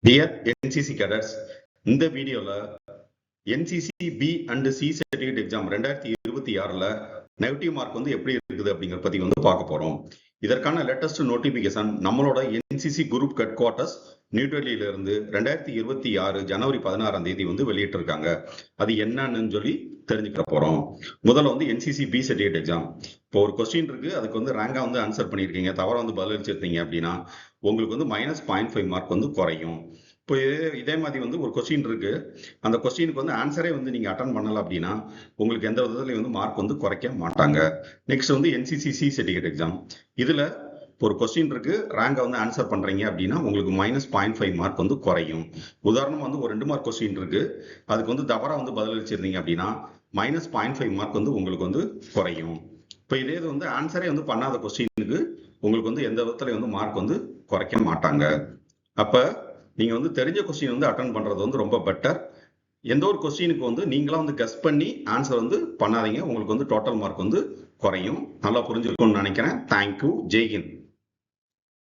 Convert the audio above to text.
Dear NCC cadets, இந்த வீடியோல NCC B and C certificate exam 2026ல நெகட்டிவ் மார்க் வந்து எப்படி இருக்குது அப்படிங்கிறத பத்தி வந்து பார்க்க போறோம். இதற்கான லேட்டஸ்ட் நோட்டிபிகேஷன் நம்மளோட என்சிசி குரூப் ஹெட் குவார்ட்டர்ஸ் நியூடெல்லியில இருந்து 2026 ஜனவரி 16ஆம் தேதி வந்து வெளியிட்டிருக்காங்க. அது என்னன்னு சொல்லி தெரிஞ்சுக்க போறோம். முதல்ல வந்து என்சிசி பி சர்டிஃபிகேட் எக்ஸாம். இப்போ ஒரு கொஸ்டின் இருக்கு, அதுக்கு வந்து ரேங்கா வந்து ஆன்சர் பண்ணியிருக்கீங்க, தவறா வந்து பதில் அளிச்சிருந்தீங்க அப்படின்னா உங்களுக்கு வந்து -0.5 மார்க் வந்து குறையும். இப்போ இதே மாதிரி வந்து ஒரு கொஸ்டின் இருக்கு, அந்த கொஸ்டினுக்கு வந்து ஆன்சரே வந்து நீங்க அட்டன் பண்ணல அப்படின்னா உங்களுக்கு எந்த விதத்துலயும் வந்து மார்க் வந்து குறைக்க மாட்டாங்க. நெக்ஸ்ட் வந்து என்சிசி சி சர்டிஃபிகேட் எக்ஸாம். இதுல ஒரு கொஸ்டின் இருக்கு, ரேங்கை வந்து ஆன்சர் பண்றீங்க அப்படின்னா உங்களுக்கு -0.5 மார்க் வந்து குறையும். உதாரணமா வந்து ஒரு 2 மார்க் கொஸ்டின் இருக்கு, அதுக்கு வந்து தவறா வந்து பதிலளிச்சிருந்தீங்க அப்படின்னா -0.5 மார்க் வந்து உங்களுக்கு வந்து குறையும். இப்போ இதே இது வந்து ஆன்சரே வந்து பண்ணாத கொஸ்டினுக்கு உங்களுக்கு வந்து எந்த விதத்துல வந்து மார்க் வந்து குறைக்க மாட்டாங்க. அப்ப நீங்க வந்து தெரிஞ்ச கொஸ்டின் வந்து அட்டன் பண்றது வந்து ரொம்ப பெட்டர். எந்த ஒரு கொஸ்டினுக்கு வந்து நீங்களா வந்து கெஸ் பண்ணி ஆன்சர் வந்து பண்ணாதீங்க, உங்களுக்கு வந்து டோட்டல் மார்க் வந்து குறையும். நல்லா புரிஞ்சிருக்கும்னு நினைக்கிறேன். தேங்க்யூ. ஜெய்ஹிந்த்.